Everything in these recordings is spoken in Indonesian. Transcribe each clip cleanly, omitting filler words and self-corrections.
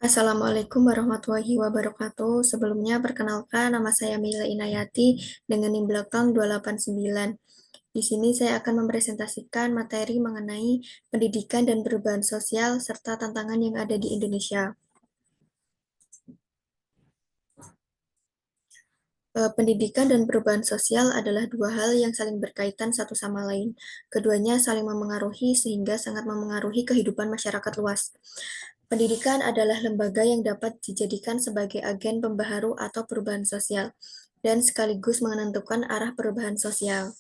Assalamualaikum warahmatullahi wabarakatuh. Sebelumnya, perkenalkan nama saya Mila Inayati dengan NIM belakang 289. Di sini saya akan mempresentasikan materi mengenai pendidikan dan perubahan sosial serta tantangan yang ada di Indonesia. Pendidikan dan perubahan sosial adalah dua hal yang saling berkaitan satu sama lain. Keduanya saling memengaruhi sehingga sangat memengaruhi kehidupan masyarakat luas. Pendidikan adalah lembaga yang dapat dijadikan sebagai agen pembaharu atau perubahan sosial, dan sekaligus menentukan arah perubahan sosial.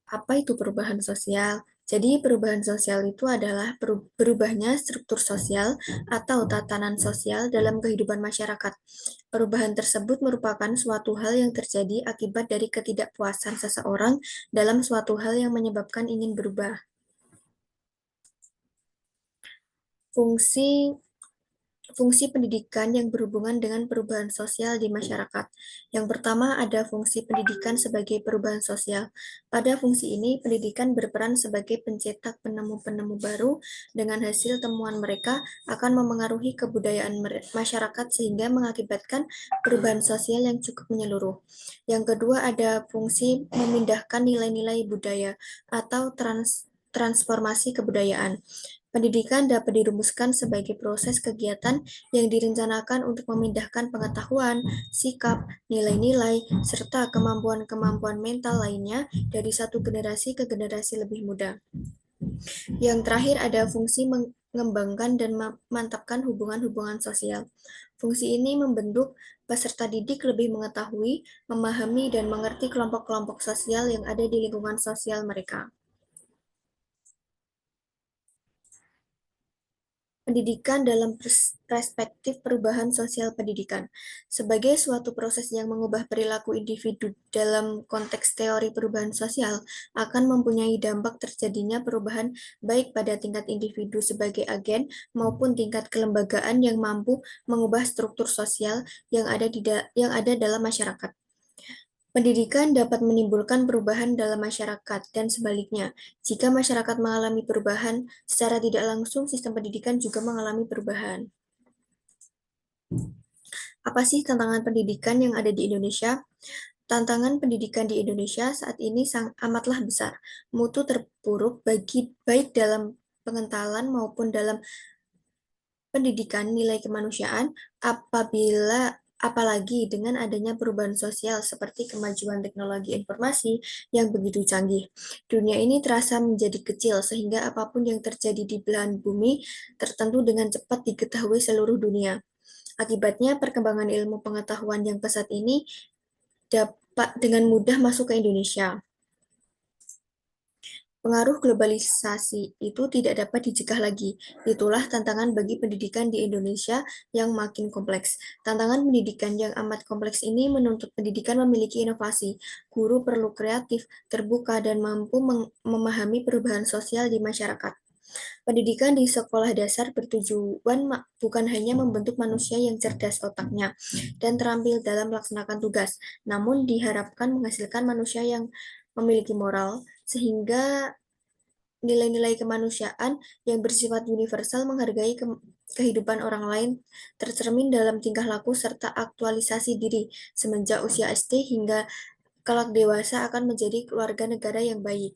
Apa itu perubahan sosial? Jadi, perubahan sosial itu adalah berubahnya struktur sosial atau tatanan sosial dalam kehidupan masyarakat. Perubahan tersebut merupakan suatu hal yang terjadi akibat dari ketidakpuasan seseorang dalam suatu hal yang menyebabkan ingin berubah. Fungsi Fungsi pendidikan yang berhubungan dengan perubahan sosial di masyarakat. Yang pertama ada fungsi pendidikan sebagai perubahan sosial. Pada fungsi ini, pendidikan berperan sebagai pencetak penemu-penemu baru dengan hasil temuan mereka akan memengaruhi kebudayaan masyarakat sehingga mengakibatkan perubahan sosial yang cukup menyeluruh. Yang kedua ada fungsi memindahkan nilai-nilai budaya atau transformasi kebudayaan. Pendidikan dapat dirumuskan sebagai proses kegiatan yang direncanakan untuk memindahkan pengetahuan, sikap, nilai-nilai, serta kemampuan-kemampuan mental lainnya dari satu generasi ke generasi lebih muda. Yang terakhir ada fungsi mengembangkan dan memantapkan hubungan-hubungan sosial. Fungsi ini membentuk peserta didik lebih mengetahui, memahami, dan mengerti kelompok-kelompok sosial yang ada di lingkungan sosial mereka. Pendidikan dalam perspektif perubahan sosial pendidikan. Sebagai suatu proses yang mengubah perilaku individu dalam konteks teori perubahan sosial, akan mempunyai dampak terjadinya perubahan baik pada tingkat individu sebagai agen maupun tingkat kelembagaan yang mampu mengubah struktur sosial yang ada dalam masyarakat. Pendidikan dapat menimbulkan perubahan dalam masyarakat dan sebaliknya. Jika masyarakat mengalami perubahan, secara tidak langsung sistem pendidikan juga mengalami perubahan. Apa sih tantangan pendidikan yang ada di Indonesia? Tantangan pendidikan di Indonesia saat ini amatlah besar. Mutu terpuruk baik dalam pengentalan maupun dalam pendidikan nilai kemanusiaan apalagi dengan adanya perubahan sosial seperti kemajuan teknologi informasi yang begitu canggih. Dunia ini terasa menjadi kecil sehingga apapun yang terjadi di belahan bumi tertentu dengan cepat diketahui seluruh dunia. Akibatnya perkembangan ilmu pengetahuan yang pesat ini dapat dengan mudah masuk ke Indonesia. Pengaruh globalisasi itu tidak dapat dicegah lagi. Itulah tantangan bagi pendidikan di Indonesia yang makin kompleks. Tantangan pendidikan yang amat kompleks ini menuntut pendidikan memiliki inovasi. Guru perlu kreatif, terbuka, dan mampu memahami perubahan sosial di masyarakat. Pendidikan di sekolah dasar bertujuan bukan hanya membentuk manusia yang cerdas otaknya dan terampil dalam melaksanakan tugas, namun diharapkan menghasilkan manusia yang memiliki moral, sehingga nilai-nilai kemanusiaan yang bersifat universal menghargai kehidupan orang lain tercermin dalam tingkah laku serta aktualisasi diri semenjak usia SD hingga kelak dewasa akan menjadi keluarga negara yang baik.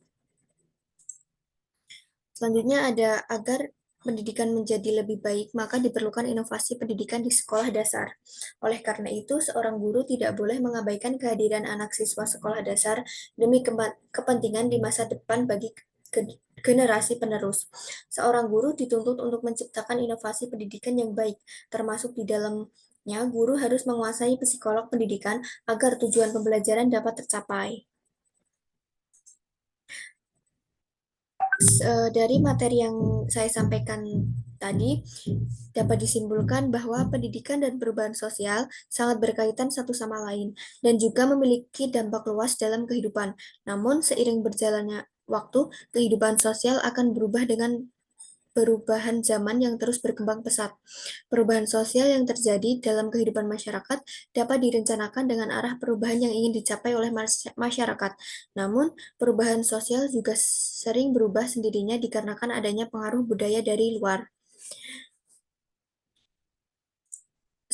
Selanjutnya ada agar pendidikan menjadi lebih baik, maka diperlukan inovasi pendidikan di sekolah dasar. Oleh karena itu, seorang guru tidak boleh mengabaikan kehadiran anak siswa sekolah dasar demi kepentingan di masa depan bagi generasi penerus. Seorang guru dituntut untuk menciptakan inovasi pendidikan yang baik, termasuk di dalamnya guru harus menguasai psikolog pendidikan agar tujuan pembelajaran dapat tercapai. Dari materi yang saya sampaikan tadi, dapat disimpulkan bahwa pendidikan dan perubahan sosial sangat berkaitan satu sama lain dan juga memiliki dampak luas dalam kehidupan. Namun, seiring berjalannya waktu, kehidupan sosial akan berubah dengan perubahan zaman yang terus berkembang pesat. Perubahan sosial yang terjadi dalam kehidupan masyarakat dapat direncanakan dengan arah perubahan yang ingin dicapai oleh masyarakat. Namun, perubahan sosial juga sering berubah sendirinya dikarenakan adanya pengaruh budaya dari luar.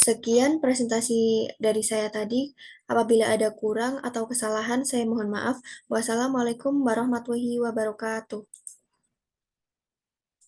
Sekian presentasi dari saya tadi. Apabila ada kurang atau kesalahan, saya mohon maaf. Wassalamualaikum warahmatullahi wabarakatuh.